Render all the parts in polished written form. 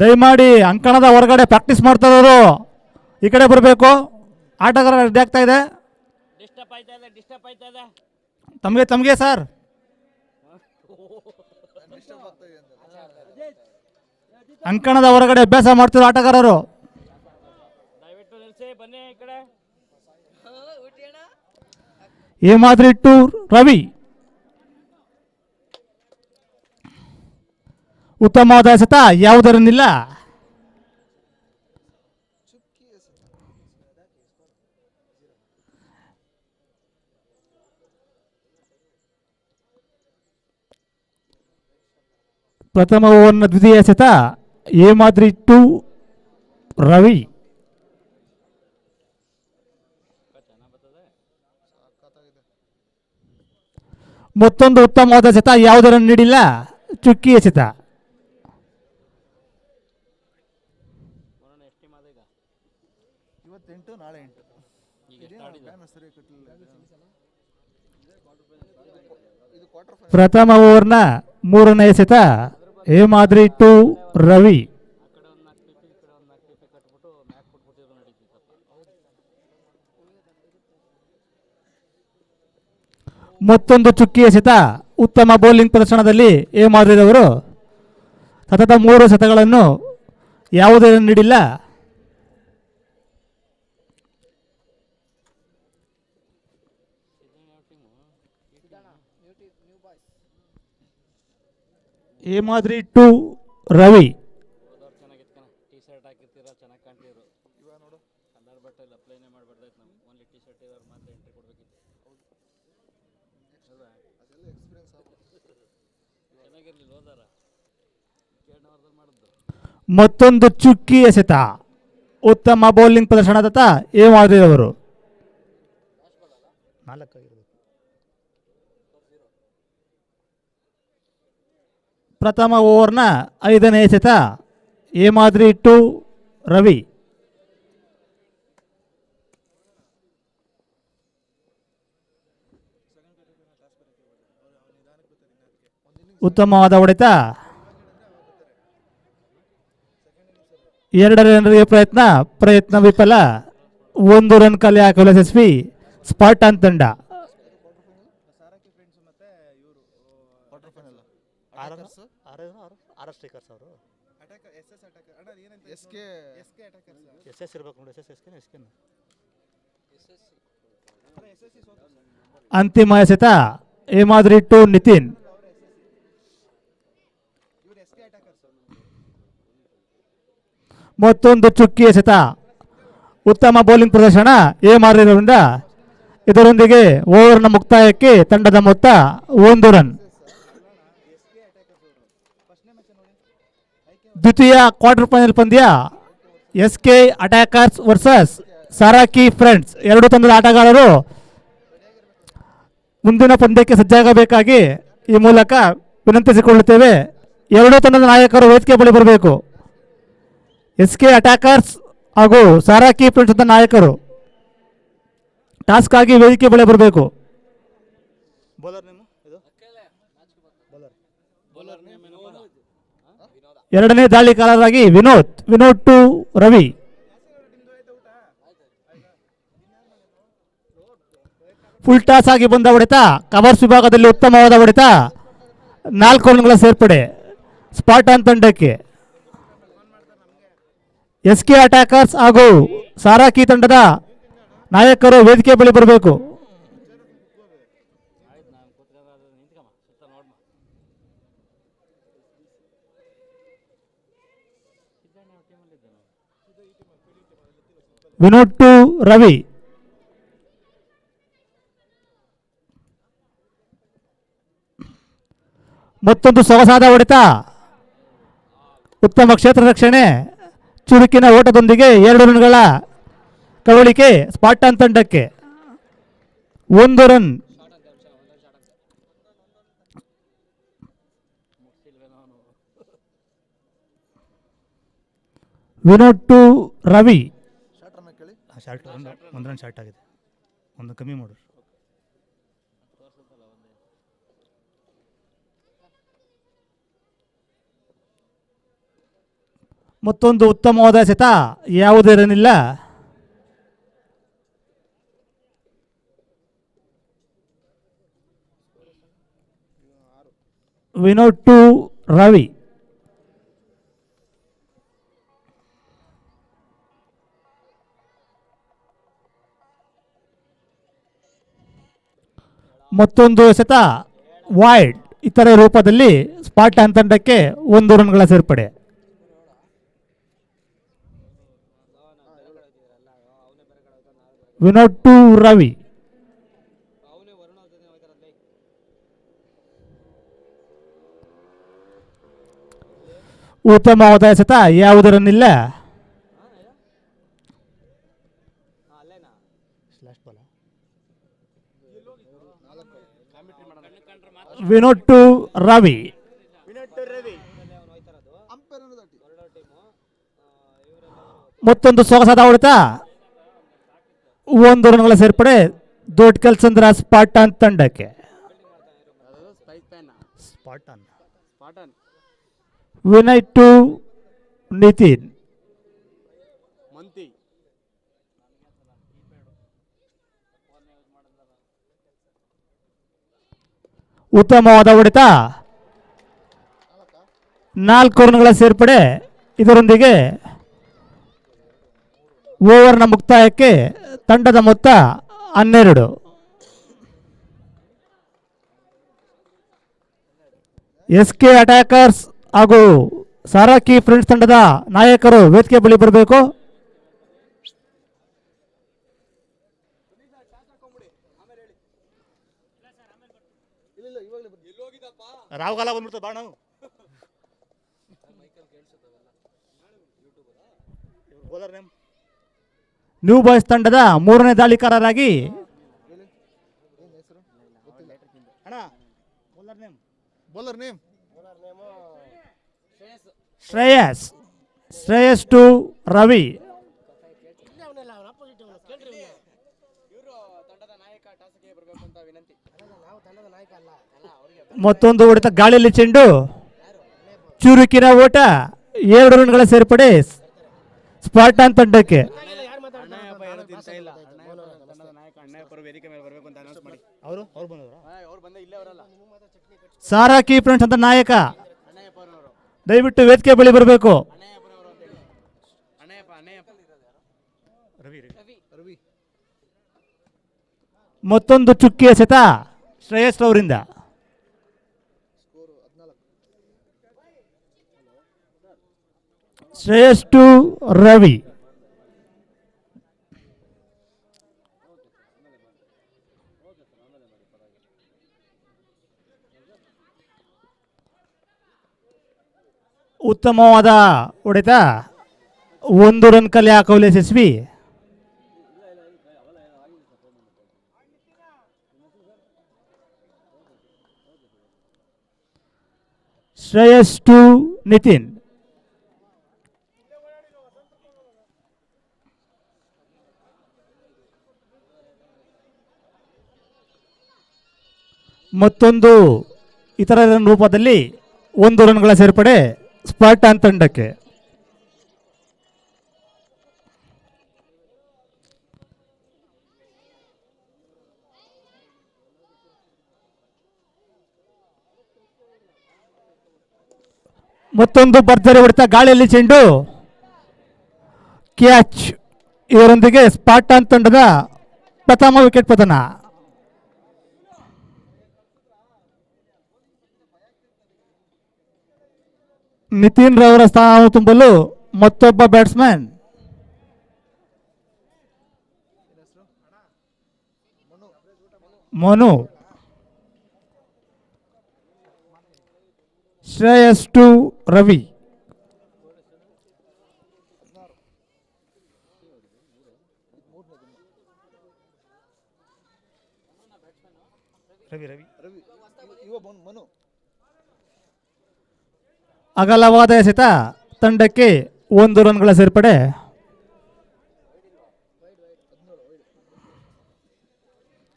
ದಯಮಾಡಿ ಅಂಕಣದ ಹೊರಗಡೆ ಪ್ರಾಕ್ಟೀಸ್ ಮಾಡ್ತಾ ಇರೋರು ಈ ಕಡೆ ಬರಬೇಕು. ಆಟಗಾರ ರೆಡಿ ಆಗ್ತಾ ಇದೆ. ತಮಗೆ ಸರ್ ಅಂಕಣದ ಹೊರಗಡೆ ಅಭ್ಯಾಸ ಮಾಡ್ತಿರೋ ಆಟಗಾರರು ಹೇಮಾದ್ರಿ ಟು ರವಿ. ಉತ್ತಮವಾದ ಎಸೆತ, ಯಾವುದರನ್ನಿಲ್ಲ. ಪ್ರಥಮ ಓವರ್ನ ದ್ವಿತೀಯ ಎಸೆತ ಹೇಮಾದ್ರಿ ಟು ರವಿ. ಮತ್ತೊಂದು ಉತ್ತಮವಾದ ಎಸೆತ, ಯಾವುದರನ್ನು ನೀಡಿಲ್ಲ. ಚುಕ್ಕಿ ಎಸೆತ. ಪ್ರಥಮ ಓವರ್ನ ಮೂರನೇ ಎಸೆತ ಹೇಮಾದ್ರಿ ಟು ರವಿ. ಮತ್ತೊಂದು ಚುಕ್ಕಿ ಎಸೆತ. ಉತ್ತಮ ಬೌಲಿಂಗ್ ಪ್ರದರ್ಶನದಲ್ಲಿ ಹೇಮಾದ್ರಿರವರು ಸತತ 3 ಎಸೆತಗಳನ್ನು ಯಾವುದೇ ನೀಡಿಲ್ಲ. ಹೇಮಾದ್ರಿ ಟು ರವಿ. ಮತ್ತೊಂದು ಚುಕ್ಕಿ ಎಸೆತ. ಉತ್ತಮ ಬೌಲಿಂಗ್ ಪ್ರದರ್ಶನದತ್ತ ಹೇಮಾದ್ರಿರವರು. ಪ್ರಥಮ ಓವರ್ನ 5ನೇ ಎಸೆತ ಹೇಮಾದ್ರಿ ಟು ರವಿ. ಉತ್ತಮವಾದ ಹೊಡೆತ. 2 ರನ್ಗೆ ಪ್ರಯತ್ನ ವಿಫಲ. 1 ರನ್ ಕಲೆ ಹಾಕಲು ಯಶಸ್ವಿ ಸ್ಪಾರ್ಟನ್ ತಂಡ. ಅಂತಿಮ ಎಸೆತ ಹೇಮಾದ್ರಿ ಟು ನಿತಿನ್. ಮತ್ತೊಂದು ಚುಕ್ಕಿ ಎಸೆತ. ಉತ್ತಮ ಬೌಲಿಂಗ್ ಪ್ರದರ್ಶನ ಹೇಮಾದ್ರಿರವರಿಂದ. ಇದರೊಂದಿಗೆ ಓವರ್ನ ಮುಕ್ತಾಯಕ್ಕೆ ತಂಡದ ಮೊತ್ತ 1 ರನ್. ದ್ವಿತೀಯ ಕ್ವಾರ್ಟರ್ ಫೈನಲ್ ಪಂದ್ಯ SK ಅಟ್ಯಾಕರ್ಸ್ ವರ್ಸಸ್ ಸಾರಾಕಿ ಫ್ರೆಂಡ್ಸ್. 2 ತಂಡದ ಆಟಗಾರರು ಮುಂದಿನ ಪಂದ್ಯಕ್ಕೆ ಸಜ್ಜಾಗಬೇಕಾಗಿ ಈ ಮೂಲಕ ವಿನಂತಿಸಿಕೊಳ್ಳುತ್ತೇವೆ. 2 ತಂಡದ ನಾಯಕರು ವೇದಿಕೆ ಬಳಿ ಬರಬೇಕು. SK ಅಟ್ಯಾಕರ್ಸ್ ಹಾಗೂ ಸಾರಾಕಿ ಫ್ರೆಂಡ್ಸ್ ಅಂತ ನಾಯಕರು ಟಾಸ್ಕ್ ಆಗಿ ವೇದಿಕೆ ಬಳಿ ಬರಬೇಕು. ಎರಡನೇ ದಾಳಿಕಾರರಾಗಿ Vinod to Ravi. Full toss ಆಗಿ ಬಂದ ಹೊಡೆತ. ಕವರ್ಸ್ ವಿಭಾಗದಲ್ಲಿ ಉತ್ತಮವಾದ ಹೊಡೆತ. 4 ರನ್ಗಳ ಸೇರ್ಪಡೆ ಸ್ಪಾರ್ಟನ್ ತಂಡಕ್ಕೆ. SK ಅಟ್ಯಾಕರ್ಸ್ ಹಾಗೂ ಸಾರಾಕಿ ತಂಡದ ನಾಯಕರು ವೇದಿಕೆ ಬಳಿ ಬರಬೇಕು. ವಿನೋದ್ ಟು ರವಿ. ಮತ್ತೊಂದು ಸೊಗಸಾದ ಹೊಡೆತ. ಉತ್ತಮ ಕ್ಷೇತ್ರ ರಕ್ಷಣೆ. ಚುರುಕಿನ ಓಟದೊಂದಿಗೆ 2 ರನ್ಗಳ ಕವಳಿಕೆ ಸ್ಪಾರ್ಟನ್ ತಂಡಕ್ಕೆ. 1 run. Vinod to Ravi. 1 run short ಆಗಿದೆ. 1 ಕಮ್ಮಿ ಮಾಡು. ಮತ್ತೊಂದು ಉತ್ತಮವಾದ ಎಸೆತ ಯಾವುದೇನಿಲ್ಲ. ವಿನೋದ್ ಟು ರವಿ. ಮತ್ತೊಂದು ಎಸೆತ ವೈಡ್. ಇತರ ರೂಪದಲ್ಲಿ ಸ್ಪಾರ್ಟನ್ ತಂಡಕ್ಕೆ 1 ರನ್ಗಳ ಸೇರ್ಪಡೆ. ವಿನೋದ್ ಟು ರವಿ. ಉತ್ತಮವಾದ ಎಸೆತ ಯಾವುದರನ್ನಿಲ್ಲ. ವಿನೋದ್ ಟು ರವಿ. ಮತ್ತೊಂದು ಸೊಗಸಾದ ಹೊಡೆತ, 1 ರನ್ಗಳ ಸೇರ್ಪಡೆ ದೊಡ್ಕಲ್ ಚಂದ್ರ ಸ್ಪಾರ್ಟನ್ ತಂಡಕ್ಕೆ. ವಿನಯ್ ಟು ನಿತಿನ್. ಉತ್ತಮವಾದ ಹೊಡೆತ, 4 ರನ್ಗಳ ಸೇರ್ಪಡೆ. ಇದರೊಂದಿಗೆ ಓವರ್ನ ಮುಕ್ತಾಯಕ್ಕೆ ತಂಡದ ಮೊತ್ತ 12. SK ಅಟ್ಯಾಕರ್ಸ್ ಹಾಗೂ ಸಾರಾಕಿ ಫ್ರೆಂಡ್ಸ್ ತಂಡದ ನಾಯಕರು ವೇದಿಕೆ ಬಳಿ ಬರಬೇಕು. ರಾವ್ಗಾಲ ಬಂದ್ಬಿಡ್ತು ಬಾಣ. ನ್ಯೂ ಬಾಯ್ಸ್ ತಂಡದ 3ನೇ ದಾಳಿಕಾರರಾಗಿ ಶ್ರೇಯಸ್ ಟು ರವಿ. ಮತ್ತೊಂದು ಹೊಡೆತ, ಗಾಳಿಯಲ್ಲಿ ಚೆಂಡು, ಚುರುಕಿನ ಓಟ, 2 ರನ್ಗಳ ಸೇರ್ಪಡೆ ಸ್ಪಾರ್ಟನ್ ತಂಡಕ್ಕೆ. ಸಾರಾಕಿ ಫ್ರೆಂಡ್ಸ್ ಅಂತ ನಾಯಕ ದಯವಿಟ್ಟು ವೇದಿಕೆ ಬಳಿ ಬರಬೇಕು. ಮತ್ತೊಂದು ಚುಕ್ಕಿ ಎಸೆತ ಶ್ರೇಯಸ್ ಅವರಿಂದ. ಶ್ರೇಯಸ್ ಟು ರವಿ. ಉತ್ತಮವಾದ ಹೊಡೆತ, 1 ರನ್ ಕಲೆ ಹಾಕಲು ಯಶಸ್ವಿ. ಶ್ರೇಯಸ್ ಟು ನಿತಿನ್. ಮತ್ತೊಂದು ಇತರ ರೂಪದಲ್ಲಿ 1 ರನ್ಗಳ ಸೇರ್ಪಡೆ ಸ್ಪಾರ್ಟನ್ ತಂಡಕ್ಕೆ. ಮತ್ತೊಂದು ಭರ್ಜರಿ ಹೊಡೆತ, ಗಾಳಿಯಲ್ಲಿ ಚೆಂಡು, ಕ್ಯಾಚ್. ಇದರೊಂದಿಗೆ ಸ್ಪಾರ್ಟನ್ ತಂಡದ ಪ್ರಥಮ ವಿಕೆಟ್ ಪತನ. ನಿತಿನ್ ರವರ ಸ್ಥಾನ ತುಂಬಲು ಮತ್ತೊಬ್ಬ ಬ್ಯಾಟ್ಸ್ಮನ್ ಮನು. ಶ್ರೇಯಸ್ ಟು ರವಿ. ಅಗಲವಾದ ಎಸೆತ, ತಂಡಕ್ಕೆ 1 ರನ್ಗಳ ಸೇರ್ಪಡೆ.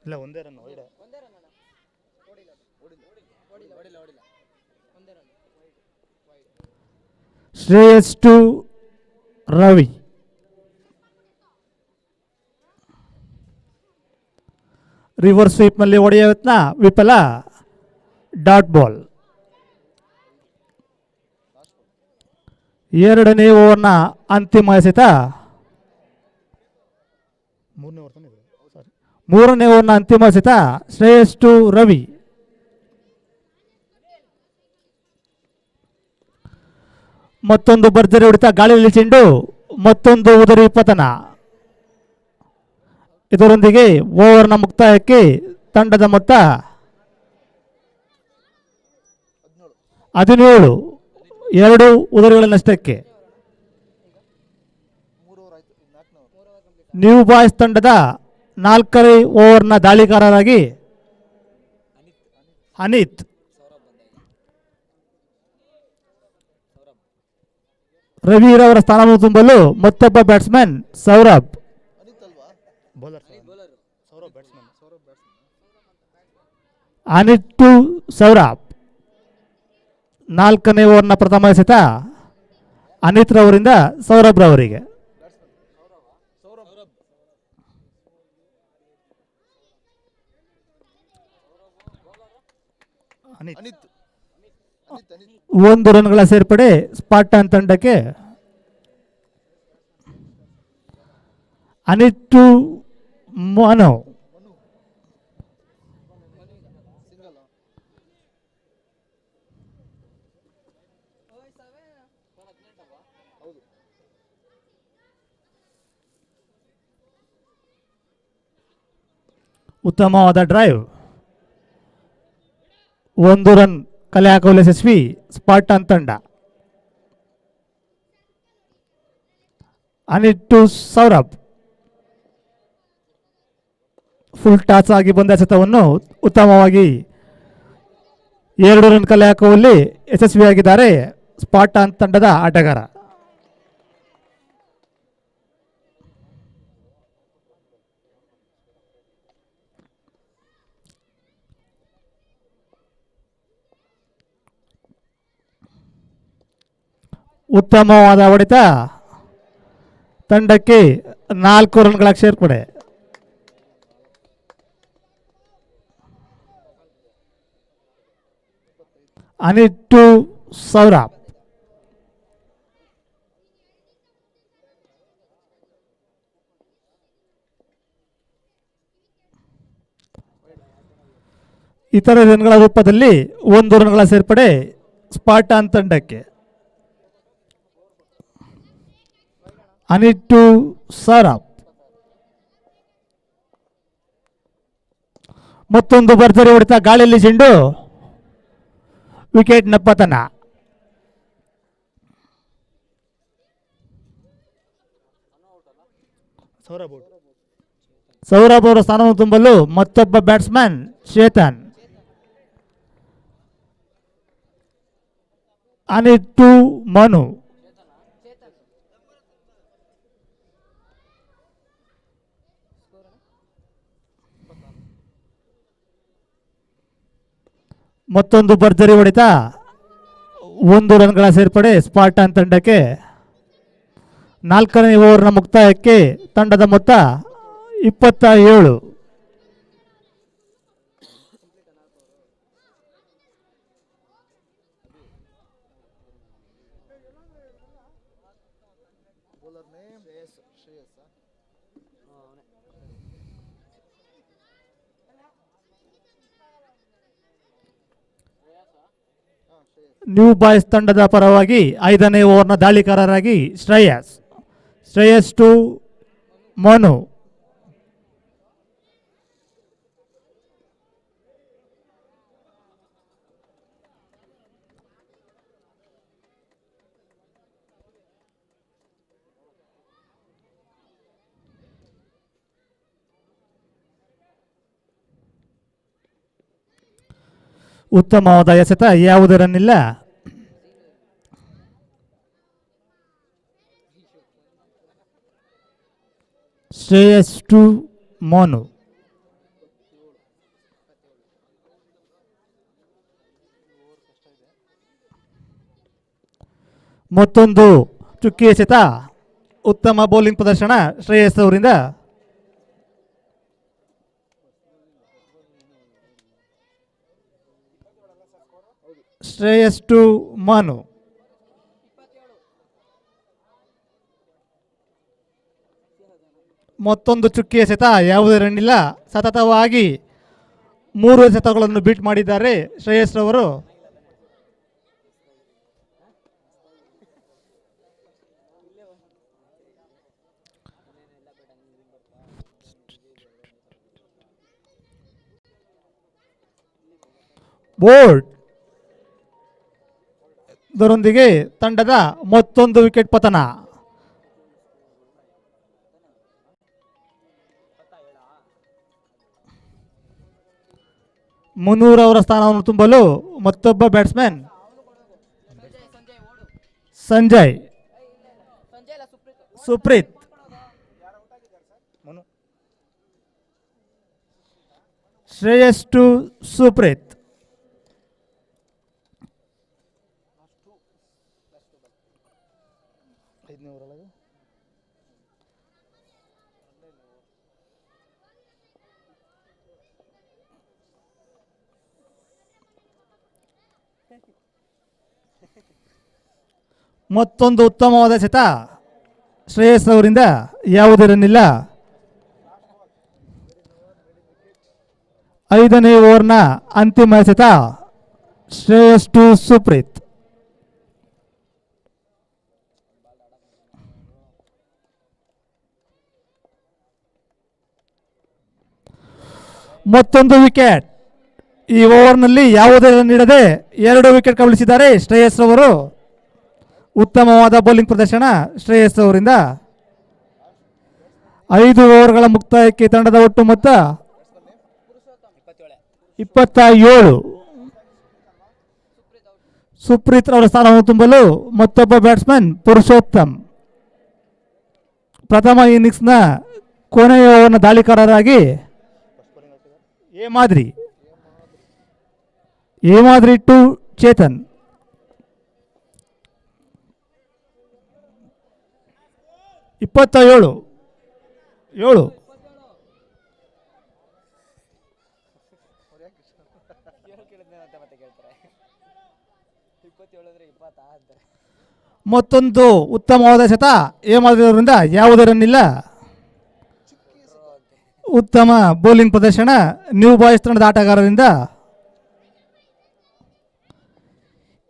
ಇಲ್ಲ, ಒಂದೇ run. Shreyas to Ravi. Reverse ಸ್ವೀಪ್ನಲ್ಲಿ ಹೊಡೆಯುವ ಯತ್ನ ವಿಫಲ. Dot ball. ಎರಡನೇ ಓವರ್ನ ಅಂತಿಮ ಎಸೆತ. ಮೂರನೇ ಓವರ್ನ ಅಂತಿಮ ಎಸೆತ ಶ್ರೇಯಸ್ ಟು ರವಿ. ಮತ್ತೊಂದು ಭರ್ಜರಿ ಹೊಡೆತ, ಗಾಳಿಯಲ್ಲಿ ಚೆಂಡು, ಮತ್ತೊಂದು ಉದರಿ ಪತನ. ಇದರೊಂದಿಗೆ ಓವರ್ನ ಮುಕ್ತಾಯಕ್ಕೆ ತಂಡದ ಮೊತ್ತ 17, 2 ಉದರಿಗಳ ನಷ್ಟಕ್ಕೆ. ನ್ಯೂ ಬಾಯ್ಸ್ ತಂಡದ 4ನೇ ಓವರ್ನ ದಾಳಿಗಾರರಾಗಿ ಅನಿತ್, ರವಿರವರ ಸ್ಥಾನವನ್ನು ತುಂಬಲು ಮತ್ತೊಬ್ಬ ಬ್ಯಾಟ್ಸ್ಮನ್ ಸೌರಭ್. ಅನಿತ್ ಟು ಸೌರಭ್. 4ನೇ ಓವರ್ನ ಪ್ರಥಮ ಎಸೆತ ಅನಿತ್ ರವರಿಂದ ಸೌರಭ್ ರವರಿಗೆ. ಒಂದು ರನ್ಗಳ ಸೇರ್ಪಡೆ ಸ್ಪಾರ್ಟನ್ ತಂಡಕ್ಕೆ. ಅನಿತ್ ಟು ಮನು. ಉತ್ತಮವಾದ ಡ್ರೈವ್, 1 ರನ್ ಕಲೆ ಹಾಕಲು ಯಶಸ್ವಿ ಸ್ಪಾರ್ಟನ್ ತಂಡ. Anith to Saurabh. Full toss ಆಗಿ ಬಂದ ಎಸೆತವನ್ನು ಉತ್ತಮವಾಗಿ 2 ರನ್ ಕಲೆ ಹಾಕುವಲ್ಲಿ ಯಶಸ್ವಿಯಾಗಿದ್ದಾರೆ ಸ್ಪಾರ್ಟನ್ ತಂಡದ ಆಟಗಾರ. ಉತ್ತಮವಾದ ಹೊಡೆತ, ತಂಡಕ್ಕೆ 4 ರನ್ಗಳ ಸೇರ್ಪಡೆ. ಅನಿತ್ ಟು ಸೌರಭ್. ಇತರ ರನ್ಗಳ ರೂಪದಲ್ಲಿ 1 ರನ್ಗಳ ಸೇರ್ಪಡೆ ಸ್ಪಾರ್ಟನ್ ತಂಡಕ್ಕೆ. ಅನಿತ್ ಟು ಸೌರಭ್. ಮತ್ತೊಂದು ಭರ್ಜರಿ ಹೊಡೆತ, ಗಾಳಿಯಲ್ಲಿ ಚೆಂಡು, ವಿಕೆಟ್ ನ ಪತನ. ಸೌರಭ್ ಅವರ ಸ್ಥಾನವನ್ನು ತುಂಬಲು ಮತ್ತೊಬ್ಬ ಬ್ಯಾಟ್ಸ್ಮನ್ ಚೇತನ್. ಅನಿತ್ ಟು ಮನು. ಮತ್ತೊಂದು ಭರ್ಜರಿ ಹೊಡೆತ, 1 ರನ್ಗಳ ಸೇರ್ಪಡೆ ಸ್ಪಾರ್ಟನ್ ತಂಡಕ್ಕೆ. 4ನೇ ಓವರ್ನ ಮುಕ್ತಾಯಕ್ಕೆ ತಂಡದ ಮೊತ್ತ 27. ನ್ಯೂ ಬಾಯ್ಸ್ ತಂಡದ ಪರವಾಗಿ 5ನೇ ಓವರ್ನ ದಾಳಿಕಾರರಾಗಿ ಶ್ರೇಯಸ್ ಟು ಮನು. ಉತ್ತಮವಾದ ಎಸೆತ, ಯಾವುದೇ ರನ್ ಇಲ್ಲ. ಶ್ರೇಯಸ್ ಟು ಮನು. ಮತ್ತೊಂದು ಚುಕ್ಕಿ ಎಸೆತ, ಉತ್ತಮ ಬೌಲಿಂಗ್ ಪ್ರದರ್ಶನ ಶ್ರೇಯಸ್ ಅವರಿಂದ. ಶ್ರೇಯಸ್ ಟು ಮಾನು. ಮತ್ತೊಂದು ಚುಕ್ಕಿ ಎಸೆತ, ಯಾವುದೇ ರನ್ ಇಲ್ಲ. ಸತತವಾಗಿ 3 ಎಸೆತಗಳನ್ನು ಬೀಟ್ ಮಾಡಿದ್ದಾರೆ ಶ್ರೇಯಸ್ ಅವರು. ಬೋರ್ಡ್ ಇದರೊಂದಿಗೆ ತಂಡದ ಮತ್ತೊಂದು ವಿಕೆಟ್ ಪತನ. ಮುನ್ನೂರ್ ಅವರ ಸ್ಥಾನವನ್ನು ತುಂಬಲು ಮತ್ತೊಬ್ಬ ಬ್ಯಾಟ್ಸ್ಮನ್ ಸಂಜಯ್ ಸುಪ್ರೀತ್. ಶ್ರೇಯಸ್ ಟು ಸುಪ್ರೀತ್. ಮತ್ತೊಂದು ಉತ್ತಮವಾದ ಎಸೆತ ಶ್ರೇಯಸ್ ಅವರಿಂದ, ಯಾವುದೇ ರನ್ ಇಲ್ಲ. 5ನೇ ಓವರ್ನ ಅಂತಿಮ ಎಸೆತ ಶ್ರೇಯಸ್ ಟು ಸುಪ್ರೀತ್. ಮತ್ತೊಂದು ವಿಕೆಟ್. ಈ ಓವರ್ನಲ್ಲಿ ಯಾವುದೇ ರನ್ ನೀಡದೆ 2 ವಿಕೆಟ್ ಕಬಳಿಸಿದ್ದಾರೆ ಶ್ರೇಯಸ್ ಅವರು. ಉತ್ತಮವಾದ ಬೌಲಿಂಗ್ ಪ್ರದರ್ಶನ ಶ್ರೇಯಸ್ ಅವರಿಂದ. 5 ಓವರ್ಗಳ ಮುಕ್ತಾಯಕ್ಕೆ ತಂಡದ ಒಟ್ಟು ಮೊತ್ತ 27. ಸುಪ್ರೀತ್ ಅವರ ಸ್ಥಾನವನ್ನು ತುಂಬಲು ಮತ್ತೊಬ್ಬ ಬ್ಯಾಟ್ಸ್ಮನ್ ಪುರುಷೋತ್ತಮ್. ಪ್ರಥಮ ಇನ್ನಿಂಗ್ಸ್ನ ಕೊನೆಯ ಓವರ್ನ ದಾಳಿಕಾರರಾಗಿ ಏಮಾದ್ರಿ ಟು ಚೇತನ್. ಇಪ್ಪತ್ತೇಳು. ಮತ್ತೊಂದು ಉತ್ತಮವಾದ ಎಸೆತ ಏಮಾದ್ರಿಂದ, ಯಾವುದೇ ರನ್ ಇಲ್ಲ. ಉತ್ತಮ ಬೌಲಿಂಗ್ ಪ್ರದರ್ಶನ ನ್ಯೂ ಬಾಯ್ಸ್ ತಂಡದ ಆಟಗಾರರಿಂದ.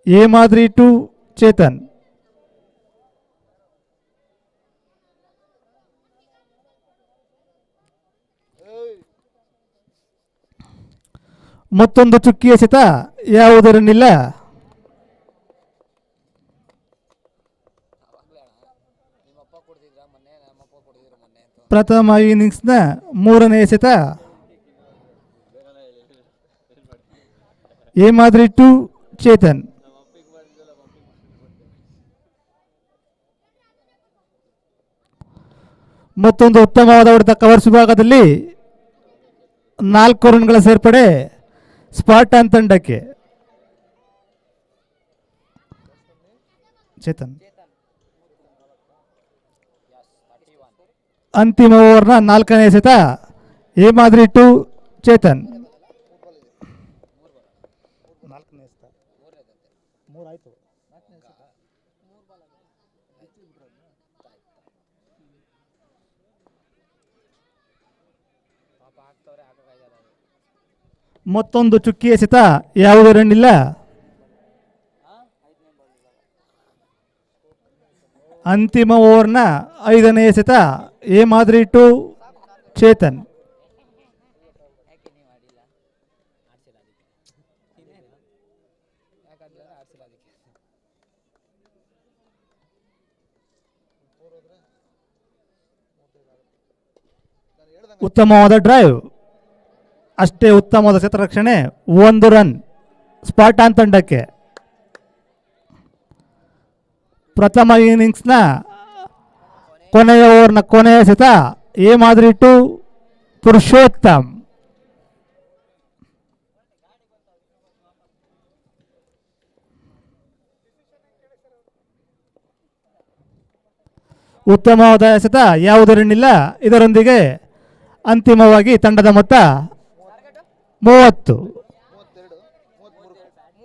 ಏಮಾದ್ರಿ ಟು ಚೇತನ್. ಮತ್ತೊಂದು ಚುಕ್ಕಿ ಎಸೆತ, ಯಾವುದೇ ರನ್ ಇಲ್ಲ. ಪ್ರಥಮ ಇನ್ನಿಂಗ್ಸ್ನ 3ನೇ ಎಸೆತ ಏಮಾದ್ರಿ ಟು ಚೇತನ್. ಮತ್ತೊಂದು ಉತ್ತಮವಾದ ಹೊಡೆತ ಕವರ್ಸ್ ವಿಭಾಗದಲ್ಲಿ 4 ರನ್ಗಳ ಸೇರ್ಪಡೆ ಸ್ಪಾರ್ಟನ್ ತಂಡಕ್ಕೆ. ಚೇತನ್ ಅಂತಿಮ ಓವರ್ನ 4ನೇ ಎಸೆತ ಏಮಾದ್ರಿ ಟು ಚೇತನ್. ಮತ್ತೊಂದು ಚುಕ್ಕಿ ಎಸೆತ, ಯಾವುದೇ ರನ್ ಇಲ್ಲ. ಅಂತಿಮ ಓವರ್ನ 5ನೇ ಎಸೆತ ಏಮಾದ್ರಿ ಟು ಚೇತನ್. ಉತ್ತಮವಾದ ಡ್ರೈವ್, ಅಷ್ಟೇ ಉತ್ತಮವಾದ ಕ್ಷೇತ್ರರಕ್ಷಣೆ, 1 ರನ್ ಸ್ಪಾರ್ಟನ್ ತಂಡಕ್ಕೆ. ಪ್ರಥಮ ಇನ್ನಿಂಗ್ಸ್ನ ಕೊನೆಯ ಓವರ್ನ ಕೊನೆಯ ಎಸೆತ ಏಮಾದ್ರಿ ಟು ಪುರುಷೋತ್ತಮ್. ಉತ್ತಮವಾದ ಎಸೆತ ಯಾವುದರನ್ನಿಲ್ಲ. ಇದರೊಂದಿಗೆ ಅಂತಿಮವಾಗಿ ತಂಡದ ಮೊತ್ತ 30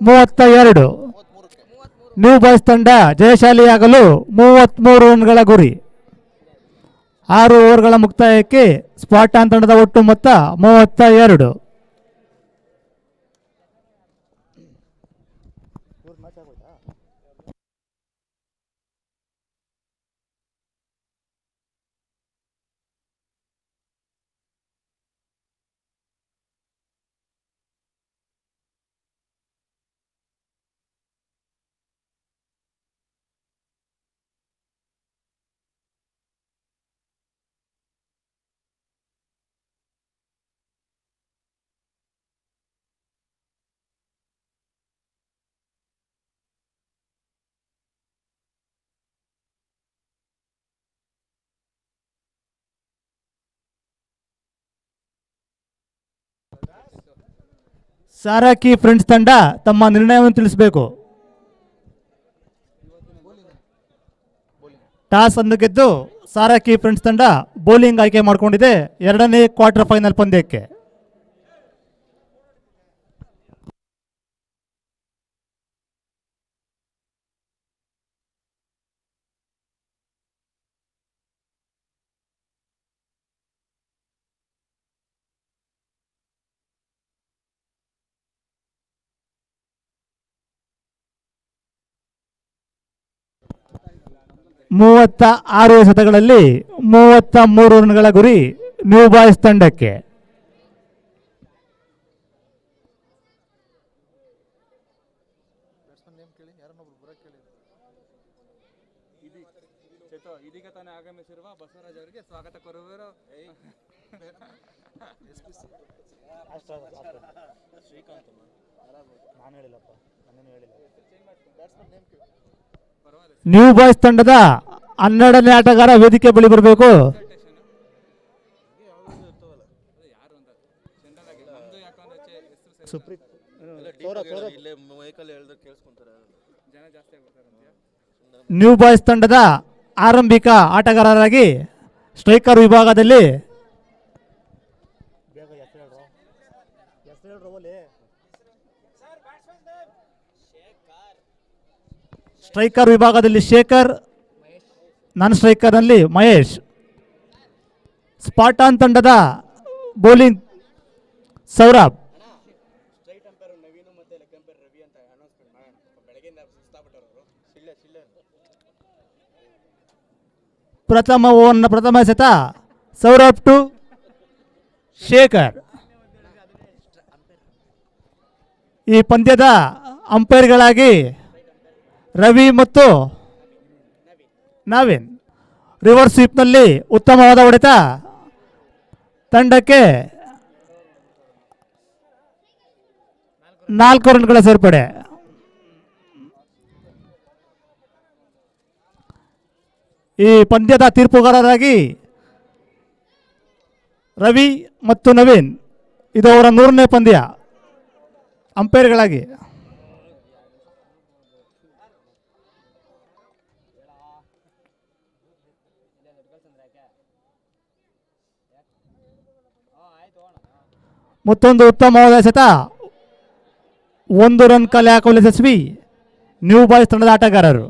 32. ನ್ಯೂ ಬಾಯ್ಸ್ ತಂಡ ಜಯಶಾಲಿಯಾಗಲು 33 ರನ್ಗಳ ಗುರಿ. 6 ಓವರ್ಗಳ ಮುಕ್ತಾಯಕ್ಕೆ ಸ್ಪಾಟಾನ್ ತಂಡದ ಒಟ್ಟು ಮೊತ್ತ 32. ಸಾರಾಕಿ ಫ್ರೆಂಡ್ಸ್ ತಂಡ ತಮ್ಮ ನಿರ್ಣಯವನ್ನು ತಿಳಿಸಬೇಕು. ಟಾಸ್ ಅನ್ನು ಗೆದ್ದು ಸಾರಾಕಿ ಫ್ರೆಂಡ್ಸ್ ತಂಡ ಬೌಲಿಂಗ್ ಆಯ್ಕೆ ಮಾಡಿಕೊಂಡಿದೆ ಎರಡನೇ ಕ್ವಾರ್ಟರ್ ಫೈನಲ್ ಪಂದ್ಯಕ್ಕೆ. ಮೂವತ್ತ 6 ಎಸೆತಗಳಲ್ಲಿ 33 ರನ್ಗಳ ಗುರಿ ನ್ಯೂ ಬಾಯ್ಸ್ ತಂಡಕ್ಕೆ. ಇದೀಗ ತಾನೇ ಆಗಮಿಸಿರುವ ಬಸವರಾಜ್ ಅವರಿಗೆ ಸ್ವಾಗತ ಕೋರುವರು. ನ್ಯೂ ಬಾಯ್ಸ್ ತಂಡದ 12ನೇ ಆಟಗಾರ ವೇದಿಕೆ ಬಳಿ ಬರಬೇಕು. ನ್ಯೂ ಬಾಯ್ಸ್ ತಂಡದ ಆರಂಭಿಕ ಆಟಗಾರರಾಗಿ ಸ್ಟ್ರೈಕರ್ ವಿಭಾಗದಲ್ಲಿ ಶೇಖರ್, ನಾನ್ ಸ್ಟ್ರೈಕರ್ನಲ್ಲಿ ಮಹೇಶ್. ಸ್ಪಾಟಾನ್ ತಂಡದ ಬೌಲಿಂಗ್ ಸೌರಭ್. ಪ್ರಥಮ ಓವರ್ನ ಪ್ರಥಮ ಎಸೆತ ಸೌರಭ್ ಟು ಶೇಖರ್. ಈ ಪಂದ್ಯದ ಅಂಪೈರ್ಗಳಾಗಿ ರವಿ ಮತ್ತು ನವೀನ್. ರಿವರ್ಸ್ ಸ್ವೀಪ್ನಲ್ಲಿ ಉತ್ತಮವಾದ ಹೊಡೆತ ತಂಡಕ್ಕೆ 4 ರನ್ಗಳ ಸೇರ್ಪಡೆ. ಈ ಪಂದ್ಯದ ತೀರ್ಪುಗಾರರಾಗಿ ರವಿ ಮತ್ತು ನವೀನ್. ಇದು ಅವರ 100ನೇ ಪಂದ್ಯ ಅಂಪೈರ್ಗಳಾಗಿ. ಮತ್ತೊಂದು ಉತ್ತಮವಾದ ಎಸೆತ 1 ರನ್ ಕಲೆ ಹಾಕಲು ಯಶಸ್ವಿ ನ್ಯೂ ಬಾಯ್ಸ್ ತಂಡದ ಆಟಗಾರರು.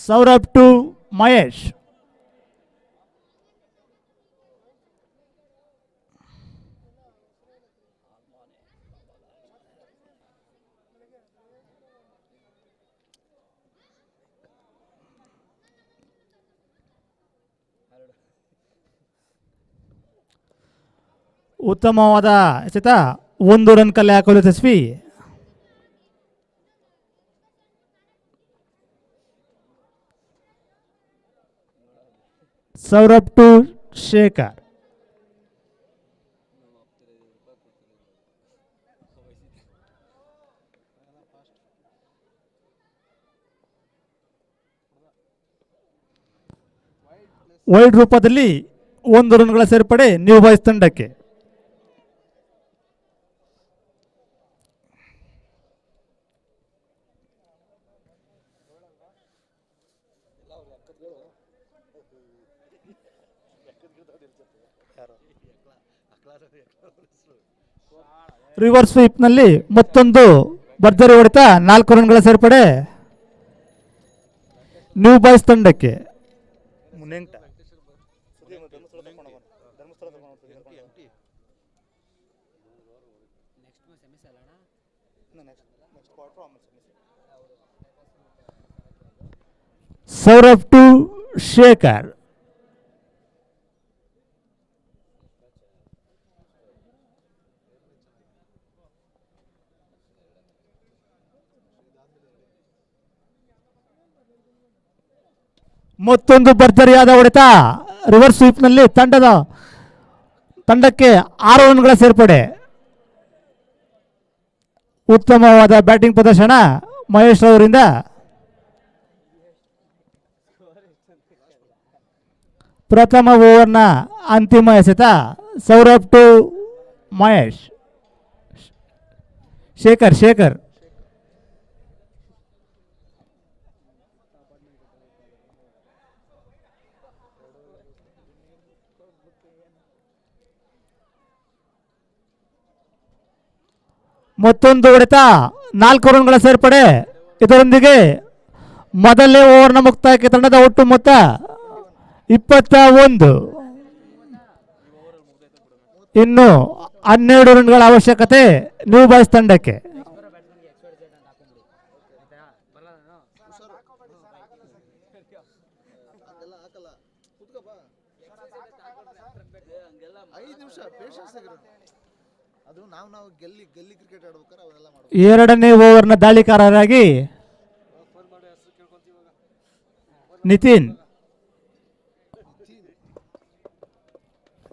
ಸೌರಭ್ ಟು ಮಹೇಶ್. ಉತ್ತಮವಾದ ಎಸೆತ 1 ರನ್ ಕಲೆ ಹಾಕಲು ಯಶಸ್ವಿ. ಸೌರಭ್ ಟು ಶೇಖರ್. ವೈಡ್ ರೂಪದಲ್ಲಿ 1 ರನ್ಗಳ ಸೇರ್ಪಡೆ ನ್ಯೂ ಬಾಯ್ಸ್ ತಂಡಕ್ಕೆ. ರಿವರ್ಸ್ ಸ್ವೀಪ್ನಲ್ಲಿ ಮತ್ತೊಂದು ಭರ್ಜರಿ ಹೊಡೆತ 4 ರನ್ಗಳ ಸೇರ್ಪಡೆ ನ್ಯೂ ಬಾಯ್ಸ್ ತಂಡಕ್ಕೆ. ಸೌರಭ್ ಟು ಶೇಖರ್. ಮತ್ತೊಂದು ಭರ್ಜರಿಯಾದ ಹೊಡೆತ ರಿವರ್ಸ್ ಸ್ವೀಪ್ನಲ್ಲಿ ತಂಡಕ್ಕೆ 6 ರನ್ಗಳ ಸೇರ್ಪಡೆ. ಉತ್ತಮವಾದ ಬ್ಯಾಟಿಂಗ್ ಪ್ರದರ್ಶನ ಮಹೇಶ್ ಅವರಿಂದ. ಪ್ರಥಮ ಓವರ್ನ ಅಂತಿಮ ಎಸೆತ ಸೌರಭ್ ಟು ಮಹೇಶ್. ಶೇಖರ್ ಮತ್ತೊಂದು ಹೊಡೆತ 4 ರನ್ಗಳ ಸೇರ್ಪಡೆ. ಇದರೊಂದಿಗೆ ಮೊದಲನೇ ಓವರ್ನ ಮುಕ್ತಾಯಕ್ಕೆ ತಂಡದ ಒಟ್ಟು ಮೊತ್ತ 21. ಇನ್ನು 12 ರನ್ಗಳ ಅವಶ್ಯಕತೆ ನ್ಯೂ ಬಾಯ್ಸ್ ತಂಡಕ್ಕೆ. ಎರಡನೇ ಓವರ್ನ ದಾಳಿಕಾರರಾಗಿ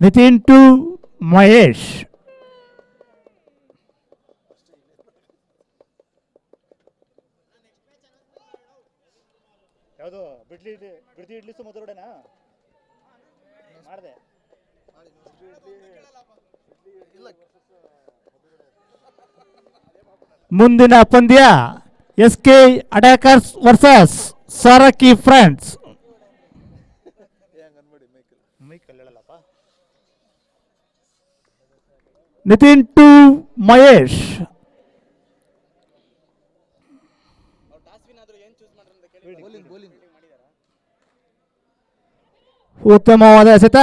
ನಿತಿನ್ ಟು ಮಹೇಶ್. ಯಾವುದು ಬಿಡ್ದಿ ಇಡ್ಲಿಸು ಮೊದಲುಡೆನಾ ಮಾಡಿದೆ. ಮುಂದಿನ ಪಂದ್ಯ SK attackers versus Sarakki friends. Nitin to Mahesh. ಉತ್ತಮವಾದ ಎಸೆತ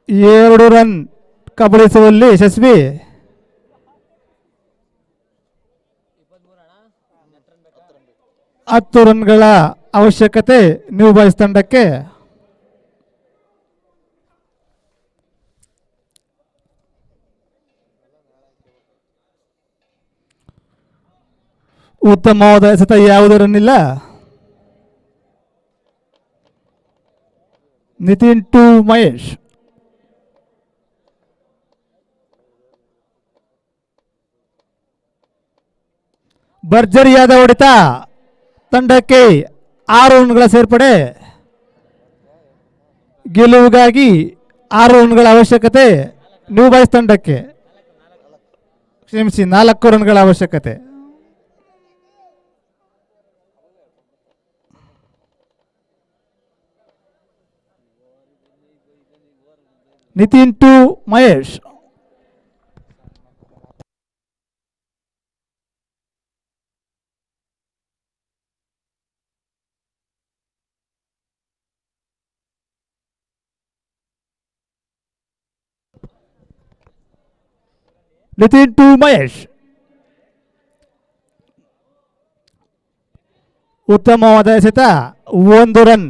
2 ರನ್ ಕಬಳಿಸುವಲ್ಲಿ ಯಶಸ್ವಿ. 10 ರನ್ಗಳ ಅವಶ್ಯಕತೆ ನ್ಯೂ ಬಾಯ್ಸ್ ತಂಡಕ್ಕೆ. ಉತ್ತಮವಾದ ಎಸೆತ ಯಾವುದೇ ರನ್ ಇಲ್ಲ. ನಿತಿನ್ ಟು ಮಹೇಶ್. ಭರ್ಜರಿಯಾದ ಹೊಡೆತ ತಂಡಕ್ಕೆ 6 ರನ್ಗಳ ಸೇರ್ಪಡೆ. ಗೆಲುವಿಗಾಗಿ 6 ರನ್ಗಳ ಅವಶ್ಯಕತೆ ನ್ಯೂ ಬಾಯ್ಸ್ ತಂಡಕ್ಕೆ. ಕ್ಷಮಿಸಿ, 4 ರನ್ಗಳ ಅವಶ್ಯಕತೆ. ನಿತಿನ್ ಟು ಮಹೇಶ್. ನಿತಿನ್ ಟು ಮಹೇಶ್. ಉತ್ತಮವಾದ ಎಸೆತ 1 ರನ್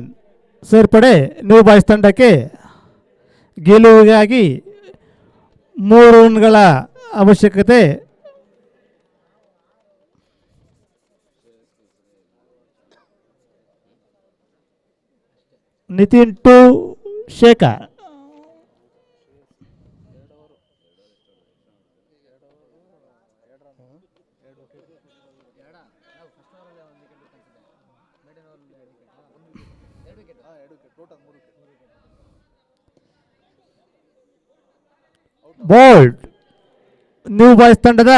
ಸೇರ್ಪಡೆ ನ್ಯೂ ಬಾಯ್ಸ್ ತಂಡಕ್ಕೆ. ಗೆಲುವಿಗಾಗಿ 3 ರನ್ಗಳ ಅವಶ್ಯಕತೆ Nitin to Shekhar. Bowled New Boys ತಂಡದ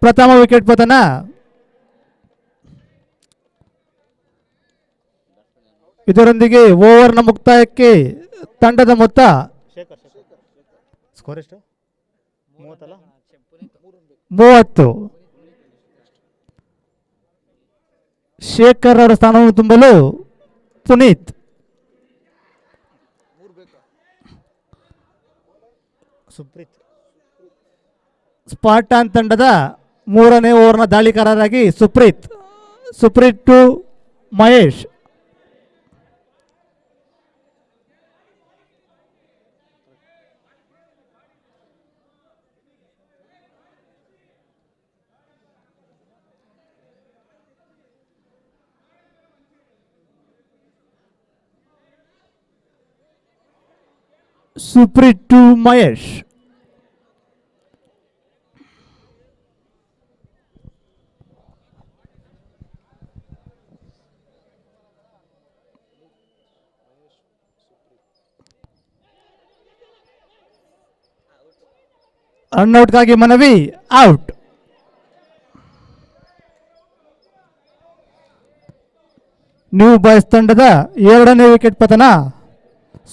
ಪ್ರಥಮ ವಿಕೆಟ್ ಪತನ. ಇದರೊಂದಿಗೆ ಓವರ್ನ ಮುಕ್ತಾಯಕ್ಕೆ ತಂಡದ ಮೊತ್ತ ಸ್ಕೋರ್ ಎಷ್ಟು 30 ಅಲ್ಲ 30. ಶೇಖರ್ ಅವರ ಸ್ಥಾನವನ್ನು ತುಂಬಲು ಪುನೀತ್. ಸುಪ್ರೀತ್. ಸ್ಪಾರ್ಟಾನ್ ತಂಡದ 3ನೇ ಓವರ್ನ ದಾಳಿಕಾರರಾಗಿ ಸುಪ್ರೀತ್ ಟು ಮಹೇಶ್. ಸುಪ್ರೀತ್ ಟು ಮಹೇಶ್. ರನ್ಔಟ್ಗಾಗಿ ಮನವಿ, ಔಟ್. ನ್ಯೂ ಬಾಯ್ಸ್ ತಂಡದ 2ನೇ ವಿಕೆಟ್ ಪತನ.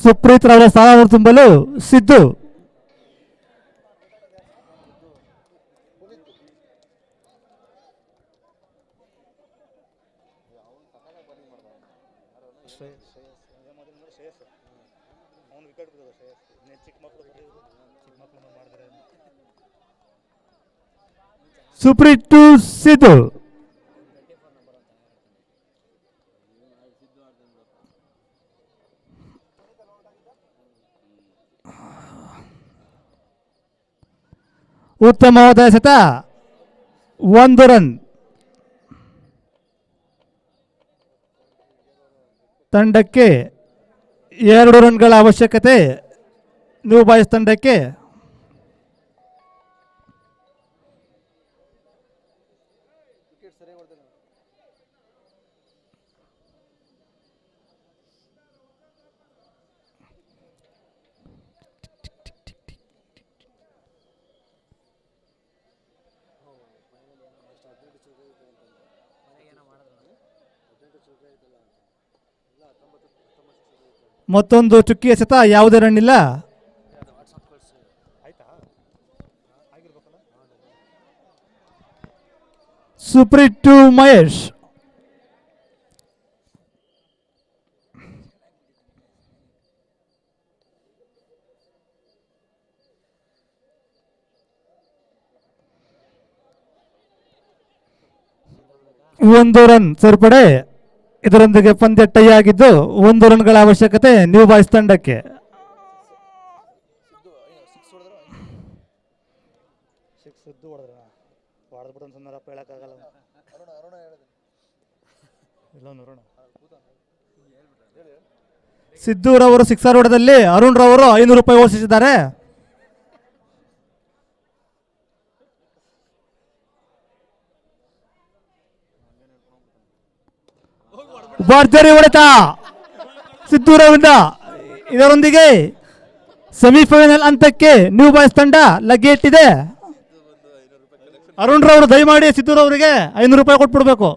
ಸುಪ್ರೀತ್ ರವರ ಸ್ಥಾನವನ್ನು ತುಂಬಲು ಸಿದ್ದು. ಅವನು ವಿಕೆಟ್ ಬಿಡೋದು ಶ್ರೇಯಸ್. ಚಿಕ್ಕ ಮಕ್ಕಳು ಮಾಡಿದ್ರೆ ಸುಪ್ರೀತ್ ಟು ಸಿದ್ದು. ಉತ್ತಮವಾದ ಎಸೆತ, 1 ರನ್. ತಂಡಕ್ಕೆ 2 ರನ್ಗಳ ಅವಶ್ಯಕತೆ. ನ್ಯೂ ಬಾಯ್ಸ್ ತಂಡಕ್ಕೆ ಮತ್ತೊಂದು ಚುಕ್ಕಿ ಎಸೆತ, ಯಾವುದೇ ರನ್ ಇಲ್ಲ. ಸುಪ್ರೀತ್ ಟು ಮಹೇಶ್. ಒಂದು ರನ್ ಸೇರ್ಪಡೆ. ಇದರೊಂದಿಗೆ ಪಂದ್ಯ ಟೈ ಆಗಿದ್ದು 1 ರನ್ಗಳ ಅವಶ್ಯಕತೆ ನ್ಯೂ ಬಾಯ್ಸ್ ತಂಡಕ್ಕೆ. ಸುದ್ದು ಹೊಡೆದ್ಬಿಟ್ಟು ಸುಂದರಪ್ಪ ಹೇಳಕ್ಕಾಗಲ್ಲ. ಸಿದ್ದೂರವರು 6 ಹೊಡೆದಲ್ಲಿ ಅರುಣ್ ರವರು 500 ರೂಪಾಯಿ ಘೋಷಿಸಿದ್ದಾರೆ. ಭರ್ಜರಿ ಹೊಡೆತ ಸಿದ್ದೂರವರಿಂದ. ಇದರೊಂದಿಗೆ ಸೆಮಿಫೈನಲ್ ಹಂತಕ್ಕೆ ನ್ಯೂ ಬಾಯ್ಸ್ ತಂಡ ಲಗ್ಗೆ ಇಟ್ಟಿದೆ. ಅರುಣ್ ರವರು ದಯಮಾಡಿ ಸಿದ್ದೂರವರಿಗೆ 500 ರೂಪಾಯಿ ಕೊಟ್ಬಿಡ್ಬೇಕು.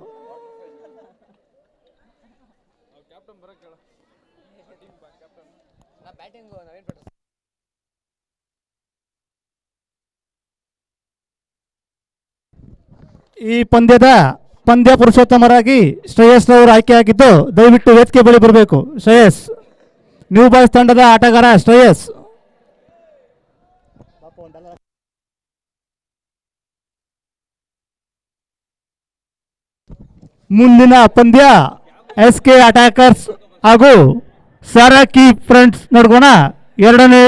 ಈ ಪಂದ್ಯ ಪುರುಷೋತ್ತಮರಾಗಿ ಶ್ರೇಯಸ್ ರವರು ಆಯ್ಕೆಯಾಗಿದ್ದು ದಯವಿಟ್ಟು ವೇದಿಕೆ ಬಳಿ ಬರಬೇಕು. ಶ್ರೇಯಸ್, ನ್ಯೂ ಬಾಯ್ಸ್ ತಂಡದ ಆಟಗಾರ ಶ್ರೇಯಸ್. ಮುಂದಿನ ಪಂದ್ಯ SK ಅಟ್ಯಾಕರ್ಸ್ ಹಾಗೂ ಸಾರಾಕಿ ಫ್ರೆಂಡ್ಸ್ ನಡುವಣ 2ನೇ